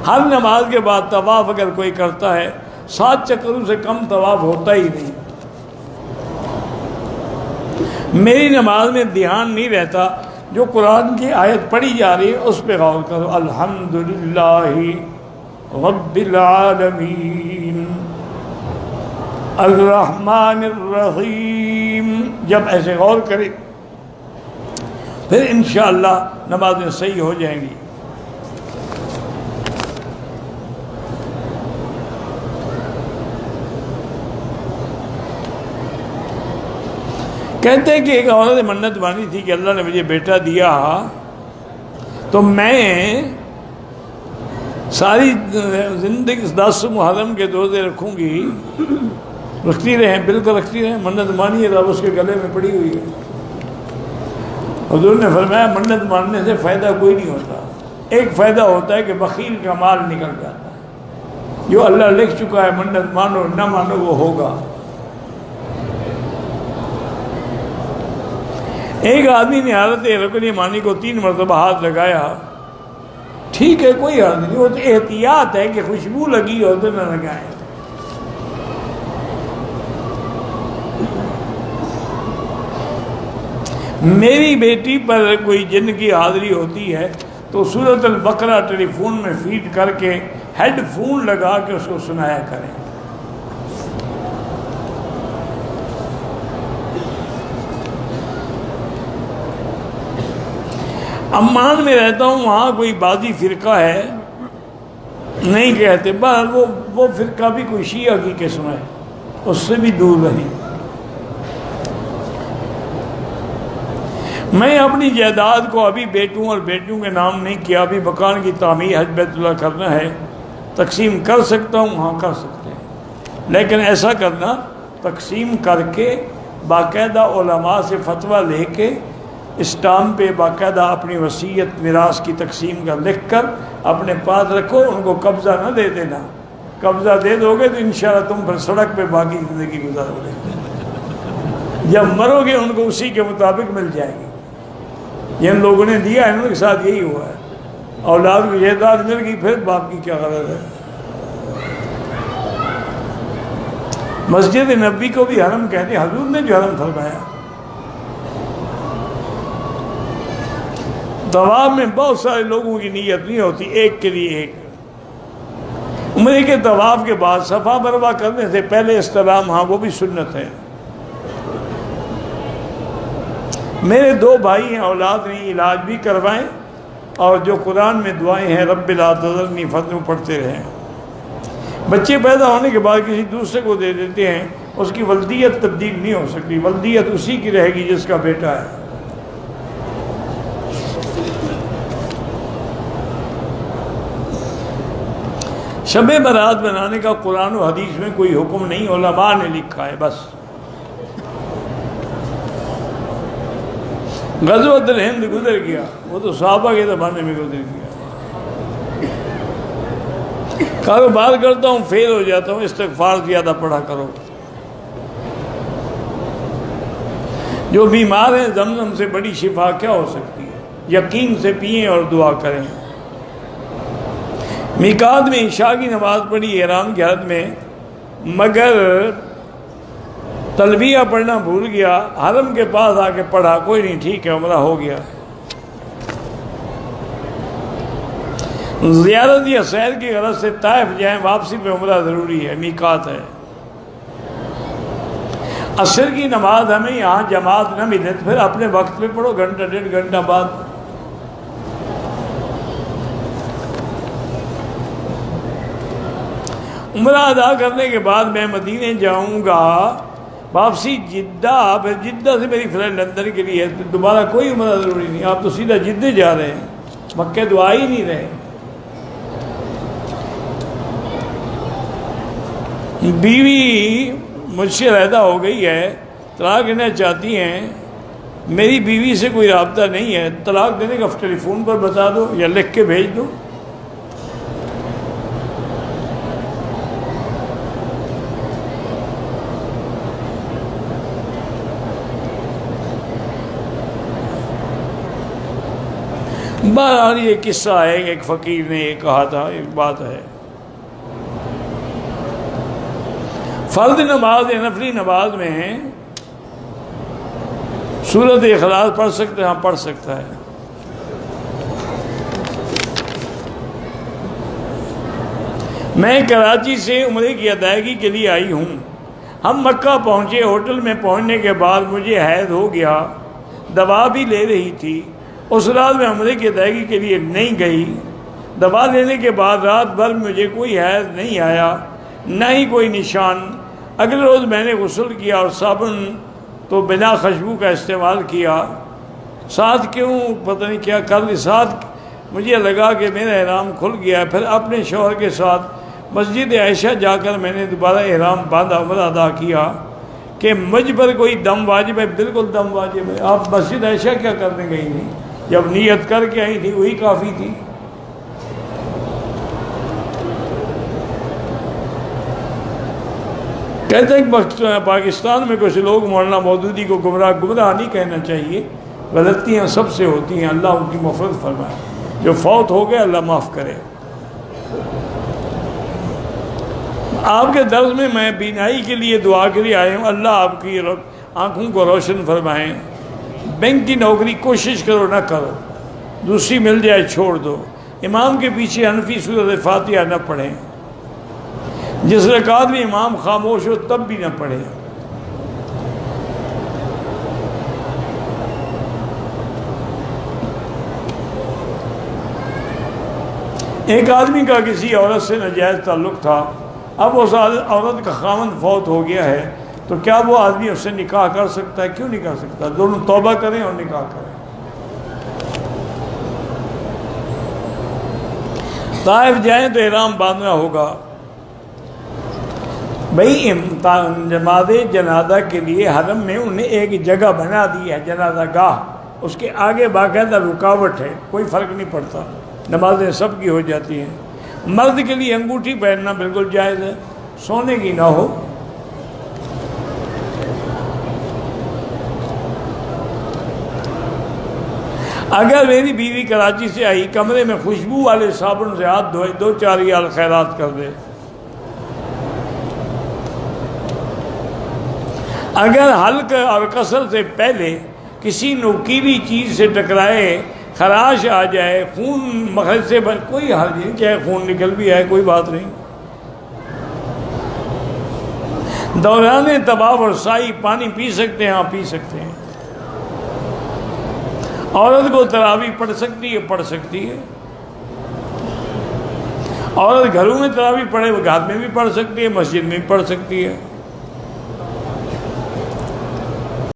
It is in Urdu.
ہر نماز کے بعد طواف اگر کوئی کرتا ہے 7 چکروں سے کم طواف ہوتا ہی نہیں. میری نماز میں دھیان نہیں رہتا، جو قرآن کی آیت پڑھی جا رہی ہے اس پہ غور کرو. الحمدللہ رب العالمین الرحمن الرحیم. جب ایسے غور کرے پھر انشاءاللہ نمازیں صحیح ہو جائیں گی. کہتے ہیں کہ ایک عورت نے منت مانی تھی کہ اللہ نے مجھے بیٹا دیا تو میں ساری زندگی 10 محرم کے روزے رکھوں گی. رکھتی رہیں، بالکل رکھتی رہیں. منت مانی ہے رب اس کے گلے میں پڑی ہوئی ہے. حضور نے فرمایا منت ماننے سے فائدہ کوئی نہیں ہوتا. ایک فائدہ ہوتا ہے کہ بخیل کا مال نکل جاتا ہے. جو اللہ لکھ چکا ہے منت مانو نہ مانو وہ ہوگا. ایک آدمی نے حضرت رکن یمانی کو 3 مرتبہ ہاتھ لگایا. ٹھیک ہے کوئی حرض نہیں، وہ تو احتیاط ہے کہ خوشبو لگی ہو تو نہ لگائیں. میری بیٹی پر کوئی جن کی حاضری ہوتی ہے تو سورۃ البقرہ ٹیلی فون میں فیڈ کر کے ہیڈ فون لگا کے اس کو سنایا کریں. عمان میں رہتا ہوں، وہاں کوئی بازی فرقہ ہے، نہیں کہتے بس وہ فرقہ بھی کوئی شیعہ کی قسم ہے، اس سے بھی دور رہیں. میں اپنی جائیداد کو ابھی بیٹوں اور بیٹیوں کے نام نہیں کیا. ابھی مکان کی تعمیر حج بیت اللہ کرنا ہے. تقسیم کر سکتا ہوں؟ ہاں کر سکتے ہیں، لیکن ایسا کرنا تقسیم کر کے باقاعدہ علماء سے فتویٰ لے کے اسٹامپ پہ باقاعدہ اپنی وصیت میراث کی تقسیم کا لکھ کر اپنے پاس رکھو. ان کو قبضہ نہ دے دینا. قبضہ دے دو گے تو انشاءاللہ تم پھر سڑک پہ باقی زندگی گزارو گے. جب مرو گے ان کو اسی کے مطابق مل جائے گی. جن لوگوں نے دیا ہے ان کے ساتھ یہی ہوا ہے. اولاد کو جائیداد مل گئی پھر باپ کی کیا غرض ہے. مسجد نبوی کو بھی حرم کہتے ہیں، حضور نے جو حرم فرمایا. طواف میں بہت سارے لوگوں کی نیت نہیں ہوتی، ایک کے لیے ایک. عمرے کے طواف کے بعد صفا مروہ کرنے سے پہلے استلام، ہاں وہ بھی سنت ہے. میرے 2 بھائی ہیں، اولاد نہیں، علاج بھی کروائیں اور جو قرآن میں دعائیں ہیں رب لا تذرنی فرض پڑھتے رہیں. بچے پیدا ہونے کے بعد کسی دوسرے کو دے دیتے ہیں، اس کی ولدیت تبدیل نہیں ہو سکتی. ولدیت اسی کی رہے گی جس کا بیٹا ہے. شب برات بنانے کا قرآن و حدیث میں کوئی حکم نہیں، علماء نے لکھا ہے بس. غزوۃ الہند گزر گیا، وہ تو صحابہ کے زمانے میں گزر گیا. کاروبار کرتا ہوں فیل ہو جاتا ہوں، استغفار زیادہ پڑھا کرو. جو بیمار ہیں زمزم سے بڑی شفا کیا ہو سکتی ہے. یقین سے پئیں اور دعا کریں. میقات میں عشاء کی نماز پڑھی احرام کی حالت میں، مگر تلبیہ پڑھنا بھول گیا. حرم کے پاس آ کے پڑھا، کوئی نہیں ٹھیک ہے عمرہ ہو گیا. زیارت یا سیر کی غرض سے طائف جائیں، واپسی پہ عمرہ ضروری ہے، میقات ہے. عصر کی نماز ہمیں یہاں جماعت نہ ملے تو پھر اپنے وقت پہ پڑھو، گھنٹہ 1.5 گھنٹہ بعد. عمرہ ادا کرنے کے بعد میں مدینے جاؤں گا، واپسی جدہ، پھر جدہ سے میری فلائٹ لندن کے لیے ہے. دوبارہ کوئی عمرہ ضروری نہیں، آپ تو سیدھا جدہ جا رہے ہیں، مکہ تو آ ہی نہیں رہے. بیوی مجھ سے علیحدہ ہو گئی ہے، طلاق لینا چاہتی ہیں. میری بیوی سے کوئی رابطہ نہیں ہے، طلاق دینے کا ٹیلی فون پر بتا دو یا لکھ کے بھیج دو. بہرحال یہ قصہ ہے، ایک فقیر نے یہ کہا تھا، ایک بات ہے، فرض نماز نفلی نماز میں سورۃ اخلاص پڑھ سکتے ہیں؟ ہاں پڑھ سکتا ہے۔ میں کراچی سے عمرے کی ادائیگی کے لیے آئی ہوں۔ ہم مکہ پہنچے، ہوٹل میں پہنچنے کے بعد مجھے حیض ہو گیا، دوا بھی لے رہی تھی۔ اس رات میں عمرے کی ادائیگی کے لیے نہیں گئی۔ دوا لینے کے بعد رات بھر مجھے کوئی حیض نہیں آیا، نہ ہی کوئی نشان۔ اگلے روز میں نے غسل کیا اور صابن تو بنا خوشبو کا استعمال کیا، ساتھ کیوں پتہ نہیں کیا کر لی، ساتھ مجھے لگا کہ میرا احرام کھل گیا۔ پھر اپنے شوہر کے ساتھ مسجد عائشہ جا کر میں نے دوبارہ احرام باندھا، عمرہ ادا کیا کہ مجھ پر کوئی دم واجب ہے؟ بالکل دم واجب ہے۔ آپ مسجد عائشہ کیا کرنے گئی تھی؟ جب نیت کر کے آئی تھی وہی کافی تھی۔ کہتے ہیں کہ پاکستان میں کچھ لوگ مولانا مودودی کو گمراہ نہیں کہنا چاہیے، غلطیاں سب سے ہوتی ہیں، اللہ ان کی مغفرت فرمائے، جو فوت ہو گئے اللہ معاف کرے۔ آپ کے درس میں میں بینائی کے لیے دعا کے لیے آئے ہوں، اللہ آپ کی آنکھوں کو روشن فرمائیں۔ بینک کی نوکری کوشش کرو نہ کرو، دوسری مل جائے چھوڑ دو۔ امام کے پیچھے حنفی سورۃ فاتحہ نہ پڑھیں، جس رکعت میں امام خاموش ہو تب بھی نہ پڑھیں۔ ایک آدمی کا کسی عورت سے ناجائز تعلق تھا، اب اس عورت کا خاوند فوت ہو گیا ہے، تو کیا وہ آدمی اس سے نکاح کر سکتا ہے؟ کیوں نہیں کر سکتا؟ دونوں توبہ کریں اور نکاح کریں۔ طائف جائیں تو احرام باندھنا ہوگا۔ بھئی نماز جنازہ کے لیے حرم میں انہیں ایک جگہ بنا دی ہے، جنازہ گاہ، اس کے آگے باقاعدہ رکاوٹ ہے، کوئی فرق نہیں پڑتا، نمازیں سب کی ہو جاتی ہیں۔ مرد کے لیے انگوٹھی پہننا بالکل جائز ہے، سونے کی نہ ہو۔ اگر میری بیوی کراچی سے آئی، کمرے میں خوشبو والے صابن سے ہاتھ دھوئے، 2-4 ریال خیرات کر دے۔ اگر حلق اور قصر سے پہلے کسی نوکیلی چیز سے ٹکرائے، خراش آ جائے، خون مخرج سے کوئی حرج نہیں، چاہے خون نکل بھی آئے کوئی بات نہیں۔ دوران طواف اور سعی پانی پی سکتے ہیں؟ ہاں پی سکتے ہیں۔ عورت کو تراویح پڑھ سکتی ہے؟ پڑھ سکتی ہے۔ عورت گھروں میں تراویح پڑھے، وہ گھر میں بھی پڑھ سکتی ہے، مسجد میں بھی پڑھ سکتی ہے۔